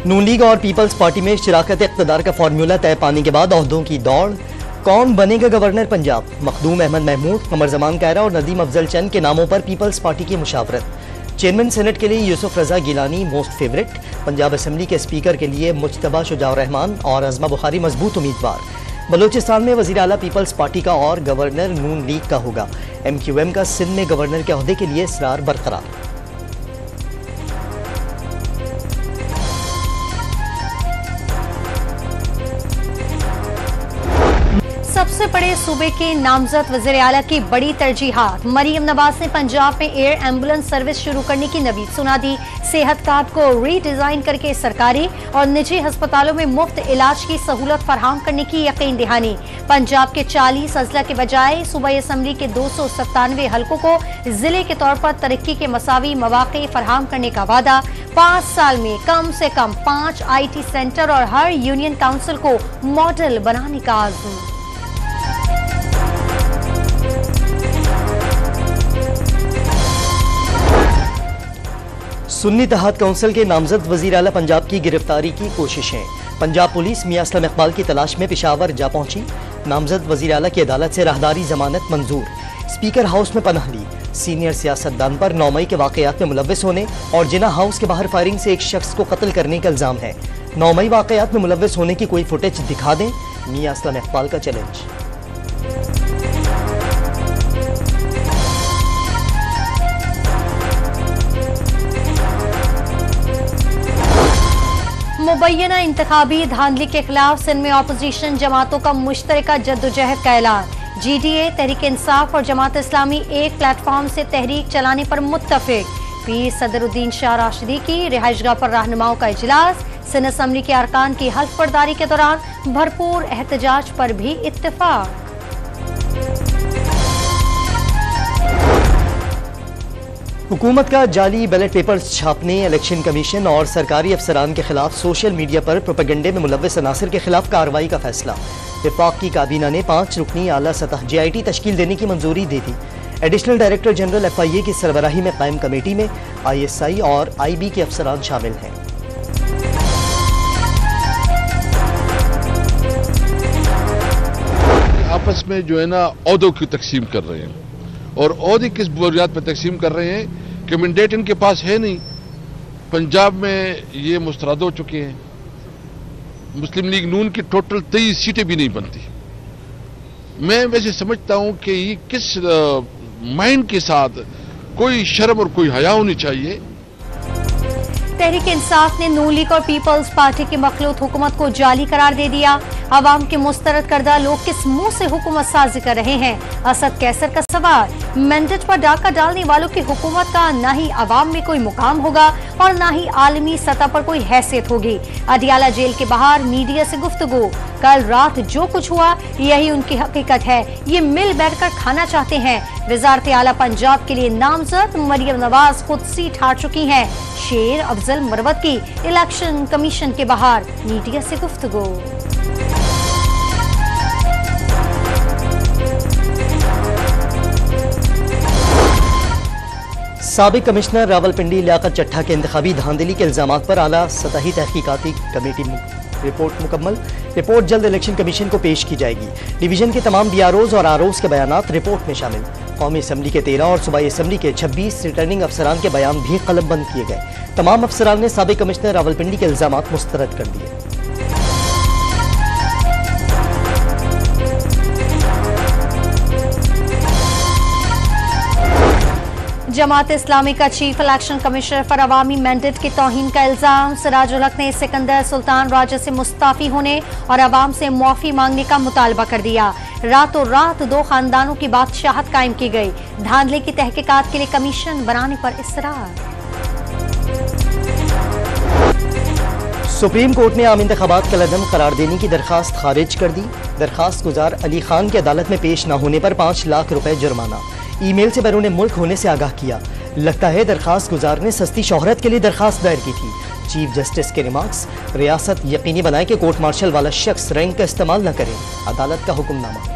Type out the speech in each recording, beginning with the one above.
नून league और peoples party में शराकत इक़्तिदार का फार्मूला तय पाने के बाद ओहदों की दौड़। कौन बनेगा गवर्नर पंजाब? मखदूम अहमद महमूद, कमर जमान कैरा और नदीम अफजल चंद के नामों पर पीपल्स पार्टी की मुशावरत। चेयरमैन सेनेट के लिए Yusuf Raza Gilani most favourite. Punjab assembly के स्पीकर के लिए मुज्तबा शुजाउर रहमान और अज़मा बुखारी मजबूत उम्मीदवार। बलोचिस्तान में वज़ीर आला पीपल्स पार्टी का और गवर्नर नून लीग का होगा। MQM का सिंध में गवर्नर के ओहदे के लिए इसरार बरकरार। सबसे बड़े सूबे के नामजद वज़ीर आला की बड़ी तरजीहात। मरियम नवाज ने पंजाब में एयर एम्बुलेंस सर्विस शुरू करने की नवीद सुना दी। सेहत कार्ड को रीडिजाइन करके सरकारी और निजी अस्पतालों में मुफ्त इलाज की सहूलत फराहम करने की यकीन दहानी। पंजाब के 40 अजला के बजाय सूबाई असम्बली के 297 हलकों को जिले के तौर पर तरक्की के मसावी मौके फराहम करने का वादा। 5 साल में कम से कम 5 IT सेंटर और हर यूनियन काउंसिल को मॉडल बनाने का आज़म। सुन्नी इत्तेहाद काउंसिल के नामजद वज़ीर आला पंजाब की गिरफ्तारी की कोशिशें। पंजाब पुलिस मियां असलम इकबाल की तलाश में पेशावर जा पहुंची। नामजद वज़ीर आला की अदालत से राहदारी जमानत मंजूर। स्पीकर हाउस में पनाह ली। सीनियर सियासतदान पर 9 मई के वाकयात में मुलव्विस होने और जिना हाउस के बाहर फायरिंग से एक शख्स को कत्ल करने का इल्जाम है। 9 मई वाकयात में मुलव्विस होने की कोई फुटेज दिखा दें, मियां असलम इकबाल का चैलेंज। मुबैना इंतखाबी धांधली के खिलाफ सिंध में अपोजिशन जमातों का मुश्तरका जद्दोजहद का ऐलान। GDA, तहरीक इंसाफ और जमात इस्लामी एक प्लेटफॉर्म से तहरीक चलाने पर मुत्तफिक। पीर सदरुद्दीन शाह राशिदी की रिहाइशगाह पर रहनुमाओं का इजलास। सिंध असम्बली के अरकान की हल्फ बर्दारी के दौरान भरपूर एहतजाज पर भी इत्तेफाक। हुकूमत का जाली बैलेट पेपर्स छापने, इलेक्शन कमीशन और सरकारी अफसरान के खिलाफ सोशल मीडिया पर प्रोपेगेंडे में मुलव्विस अनासिर के खिलाफ कार्रवाई का फैसला। विफाक की काबीना ने 5 रुकनी आला सतह JIT तश्कील देने की मंजूरी दे दी। एडिशनल डायरेक्टर जनरल FIA की सरबराही में कायम कमेटी में ISI और IB के अफसरान शामिल हैं। आपस में जो है ना ओहदों की तकसीम कर रहे हैं, और ओहदे किस बुनियाद पर तकसीम कर रहे हैं कि मैंडेट इनके पास है नहीं। पंजाब में ये मुस्तरद हो चुके हैं। मुस्लिम लीग नून की टोटल 23 सीटें भी नहीं बनती। मैं वैसे समझता हूं कि ये किस माइंड के साथ, कोई शर्म और कोई हया होनी चाहिए। तहरीक इंसाफ ने नून लीग और पीपल्स पार्टी की मखलूत हुकूमत को जाली करार दे दिया। अवाम के मुस्तरद करदा लोग किस मुंह से हुकूमत साजी कर रहे हैं? असद कैसर का सवाल। मैंडेट पर डाका डालने वालों की हुकूमत का ना ही अवाम में कोई मुकाम होगा और ना ही आलमी सतह पर कोई हैसियत होगी। अडियाला जेल के बाहर मीडिया से गुफ्तगू। कल रात जो कुछ हुआ यही उनकी हकीकत है। ये मिल बैठकर खाना चाहते हैं। वज़ारत आला पंजाब के लिए नामजद मरियम नवाज खुद सीट हार चुकी हैं। शेर अफजल मरवत की इलेक्शन कमीशन के बाहर मीडिया से गुफ्तगू। साबिक कमिश्नर रावलपिंडी लियाकत चट्ठा के इंतखाबी धांधली के इल्जामात पर आला सतही तहकीकाती कमेटी रिपोर्ट मुकम्मल। रिपोर्ट जल्द इलेक्शन कमीशन को पेश की जाएगी। डिवीजन के तमाम BROs और ROs के बयानात रिपोर्ट में शामिल। कौमी असम्बली के 13 और सूबाई असम्बली के 26 रिटर्निंग अफसरान के बयान भी कलमबंद किए गए। तमाम अफसरान ने साबिक कमिश्नर रावलपिंडी के इल्जामात मुस्तरद कर दिए। जमात इस्लामी का चीफ इलेक्शन कमिश्नर पर अवामी मैंडेट की तौहीन का इल्जाम। सिराजुल हक ने सिकंदर सुल्तान राजा से मुस्ताफी होने और अवाम से मुआफी मांगने का मुतालबा कर दिया। रातों रात 2 खानदानों की बादशाहत कायम की गई। धांधले की तहकीकात के लिए कमीशन बनाने पर इसरार। सुप्रीम कोर्ट ने आम इंतखाबात का लदम करार देने की दरखास्त खारिज कर दी। दरखास्त गुजार अली खान की अदालत में पेश न होने पर 5 लाख रुपए जुर्माना। ईमेल से बैरून मुल्क होने से आगाह किया। लगता है दरखास्त गुजार ने सस्ती शोहरत के लिए दरखास्त दायर की थी। चीफ जस्टिस के रिमार्क्स। रियासत यकीनी बनाए कि कोर्ट मार्शल वाला शख्स रैंक का इस्तेमाल न करे। अदालत का हुक्मनामा।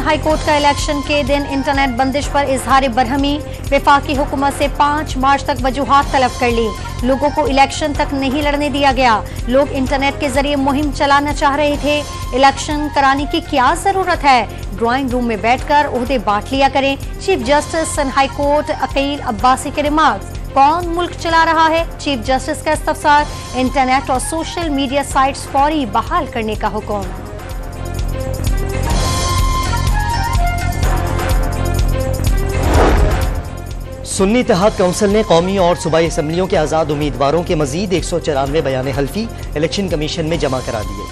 हाई कोर्ट का इलेक्शन के दिन इंटरनेट बंदिश पर इजहार बरहमी, वफाकी हुकूमत से 5 मार्च तक वजूहात तलब कर ली। लोगों को इलेक्शन तक नहीं लड़ने दिया गया। लोग इंटरनेट के जरिए मुहिम चलाना चाह रहे थे। इलेक्शन कराने की क्या जरूरत है? ड्राइंग रूम में बैठकर ओहदे बांट लिया करें। चीफ जस्टिस सन हाई कोर्ट अकील अब्बासी के रिमार्क्स। कौन मुल्क चला रहा है? चीफ जस्टिस का इस्तफसार। इंटरनेट और सोशल मीडिया साइट्स फौरी बहाल करने का हुक्म। सुन्नी इत्तेहाद काउंसिल ने कौमी और सूबाई असम्बलियों के आज़ाद उम्मीदवारों के मजीद 194 बयान हल्फी इलेक्शन कमीशन में जमा करा दिए।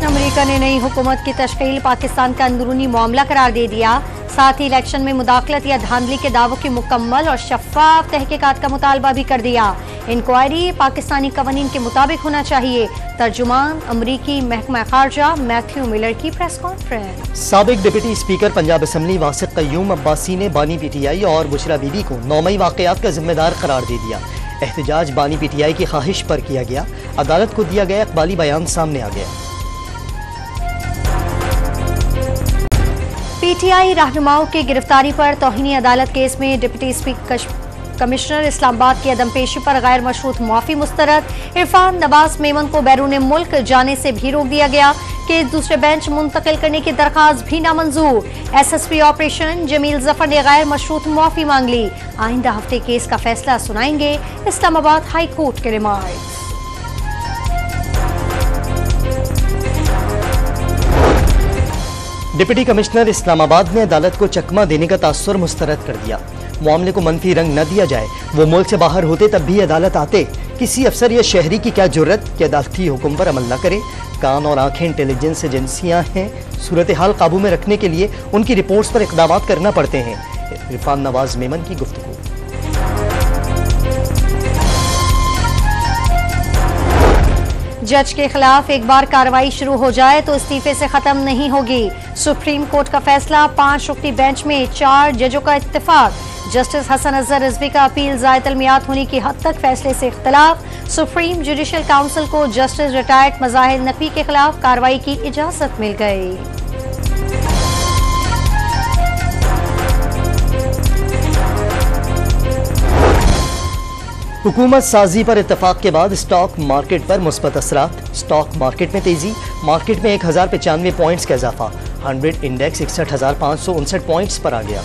अमेरिका ने नई हुकूमत की तश्कील पाकिस्तान का अंदरूनी मामला करार दे दिया। साथ ही इलेक्शन में मुदाखलत या धांधली के दावों की मुकम्मल और शफाफ तहकीकात का मुतालबा भी कर दिया। इंक्वायरी पाकिस्तानी कवानीन के मुताबिक होना चाहिए। तर्जुमान अमरीकी महकमा खारजा मैथ्यू मिलर की प्रेस कॉन्फ्रेंस। साबिक deputy speaker Punjab assembly वासिक Qayyum Abbasi ने बानी पीटीआई और बुशरा बीबी को 9 मई वाकयात का जिम्मेदार करार दे दिया। एहतजाज बानी पीटीआई की ख्वाहिश पर किया गया। अदालत को दिया गया इकबाली बयान सामने आ गया। पीटीआई रहनुमाओं की गिरफ्तारी पर तौहीनी अदालत केस में डिप्टी स्पीकर कमिश्नर इस्लामाबाद की अदम पेशी पर गैर मशरूत मुआफी मुस्तरद। इरफान नवाज मेमन को बैरून मुल्क जाने से भी रोक दिया गया। केस दूसरे बेंच मुंतकिल करने की दरखास्त भी नामंजूर। एसएसपी ऑपरेशन जमील जफर ने गैर मशरूत मुआफी मांग ली। आइंदा हफ्ते केस का फैसला सुनाएंगे इस्लामाबाद हाई कोर्ट के रिमार्क्स। डिप्टी कमिश्नर इस्लामाबाद ने अदालत को चकमा देने का तासुर मुस्तरद कर दिया। मामले को मनफी रंग न दिया जाए। वो मुल्क से बाहर होते तब भी अदालत आते। किसी अफसर या शहरी की क्या जुर्रत कि अदालती हुक्म पर अमल न करे। कान और आंखें इंटेलिजेंस एजेंसियां हैं। सूरत हाल काबू में रखने के लिए उनकी रिपोर्ट्स पर इकदाम करना पड़ते हैं। इरफान नवाज मेमन की गुफ्तगू। जज के खिलाफ एक बार कार्रवाई शुरू हो जाए तो इस्तीफे से खत्म नहीं होगी। सुप्रीम कोर्ट का फैसला। 5 रुकनी बेंच में 4 जजों का इत्तेफाक। जस्टिस हसन अजहर रिजवी का अपील ज़ायद अलमियात होने की हद तक फैसले से इख्तलाफ। सुप्रीम जुडिशल काउंसिल को जस्टिस रिटायर्ड मज़ाहिर नकवी के खिलाफ कार्रवाई की इजाजत मिल गई। हुकूमत साजी पर इत्तफाक के बाद स्टॉक मार्केट पर मुस्बत असरात। स्टॉक मार्केट में तेजी। मार्केट में 1095 पॉइंट्स का इजाफा। 100 इंडेक्स 61,559 पॉइंट्स पर आ गया।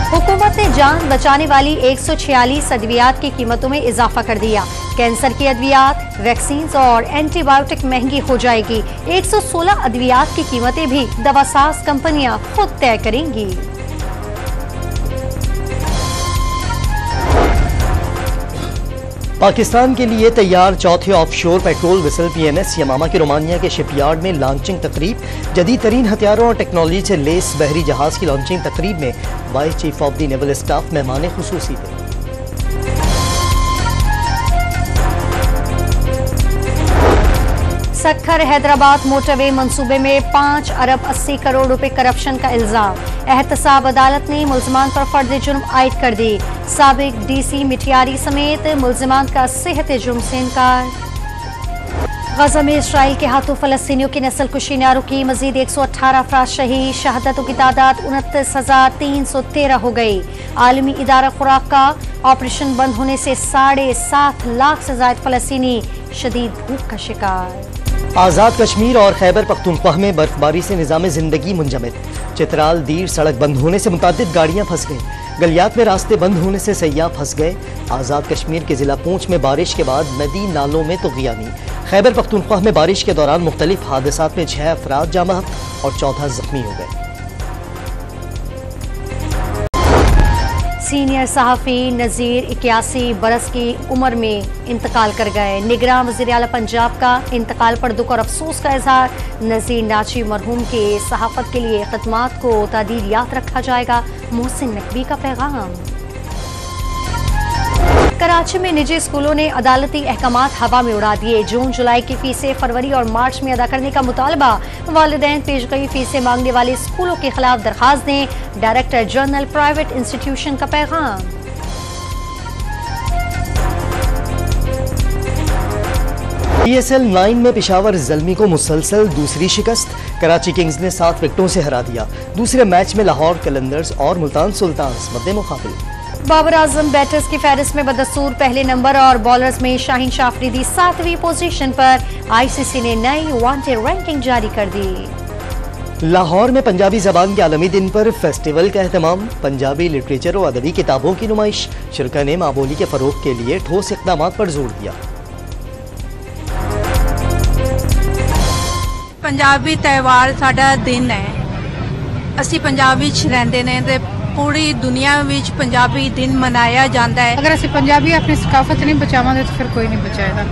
हुकूमत ने जान बचाने वाली 146 अद्वियात की कीमतों में इजाफा कर दिया। कैंसर की अद्वियात, वैक्सीन और एंटीबायोटिक महंगी हो जाएगी। 116 अद्वियात की कीमतें भी दवासाज कंपनियां खुद तय करेंगी। पाकिस्तान के लिए तैयार चौथे ऑफशोर पेट्रोल वेसल PNS यमामा के रोमानिया के शिपयार्ड में लॉन्चिंग तकरीब। जदीद तरीन हथियारों और टेक्नोलॉजी से लेस बहरी जहाज की लॉन्चिंग तकरीब में vice chief of the naval staff मेहमान खुसूसी थे। सक्खर हैदराबाद मोटरवे मंसूबे में 5 अरब 80 करोड़ रुपए करप्शन का इल्जाम। एहतसाब अदालत ने मुल्जिमान पर फर्द जुर्म आयद कर दी। साबिक DC मिठियारी समेत मुल्जिमान का सेहत जुर्म से इनकार। गजा में इसराइल के हाथों फलस्तीनियों की नस्ल कुशी न रुकी। मजीद 118 अफराद शहीद। शहादतों की तादाद 29,313 हो गई। आलमी इदारा खुराक का ऑपरेशन बंद होने से 7.5 लाख से ज्यादा फलस्तीनी शदीद भूख का शिकार। आज़ाद कश्मीर और खैबर पख्तूनख्वा में बर्फबारी से निज़ाम जिंदगी मुंजमद। चित्राल दीर सड़क बंद होने से मुतादिद गाड़ियां फंस गईं। गलियात में रास्ते बंद होने से सयाह फंस गए। आज़ाद कश्मीर के जिला पूंछ में बारिश के बाद नदी नालों में तुग़यानी। खैबर पख्तूनख्वा में बारिश के दौरान मुख्तलिफ हादसात में 6 अफराद जाँ बहक और 14 जख्मी हो गए। सीनियर सहाफ़ी नज़ीर 81 बरस की उम्र में इंतकाल कर गए। निगरान वज़ीर आला पंजाब का इंतकाल पर दुख और अफसोस का इजहार। नज़ीर नाची मरहूम के सहाफ़त के लिए खिदमात को तादील याद रखा जाएगा। मोहसिन नकवी का पैगाम। कराची में निजी स्कूलों ने अदालती अहकामात हवा में उड़ा दिए। जून जुलाई की फीसें फरवरी और मार्च में अदा करने का मुतालबा। वालिदैन पेशगई फीसें मांगने वाले स्कूलों के खिलाफ दरखास्त दें। डायरेक्टर जनरल प्राइवेट इंस्टीट्यूशन का पैगाम। PSL 9 में पेशावर ज़ल्मी को मुसलसल दूसरी शिकस्त। कराची किंग्स ने 7 विकेटों से हरा दिया। दूसरे मैच में लाहौर कलंदर्स और मुल्तान सुल्तान्स मद्दे मुकाबिल। बाबर आजम बैटर्स की फहरिस्त में बदस्तूर पहले नंबर और बॉलर्स में शाहीन शाह अफरीदी 7वीं पोजीशन पर। ICC ने नई वांटेड रैंकिंग जारी कर दी। लाहौर में पंजाबी जबान के आलमी दिन पर फेस्टिवल का एहतमाम। पंजाबी लिटरेचर और अदबी किताबों की नुमाइश। शुरा ने माँ बोली के फरोग के लिए ठोस इक़दाम पर जोर दिया। पंजाबी त्यौहार साडा दिन है। असी पंजाब विच रहिंदे ने ते पूरी दुनिया विच पंजाबी दिन मनाया जाता है। अगर असी पंजाबी अपनी सकाफत नहीं बचावांगे तो फिर कोई नहीं बचाएगा।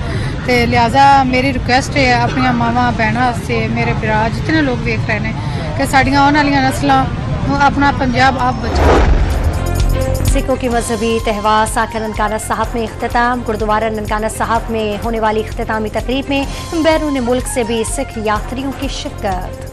तो लिहाजा मेरी रिक्वेस्ट है अपनी मावां भैणां से, मेरे भरा जितने लोग वेख रहे हैं कि साड़ियां आने वाली नस्लां अपना पंजाब आप बचाओ। सिखों की मजहबी त्यौहार साकर ननकाना साहब में इख्तिताम। गुरुद्वारा ननकाना साहब में होने वाली इख्तितामी तकरीब में बैरून मुल्क से भी सिख यात्रियों की शिरकत।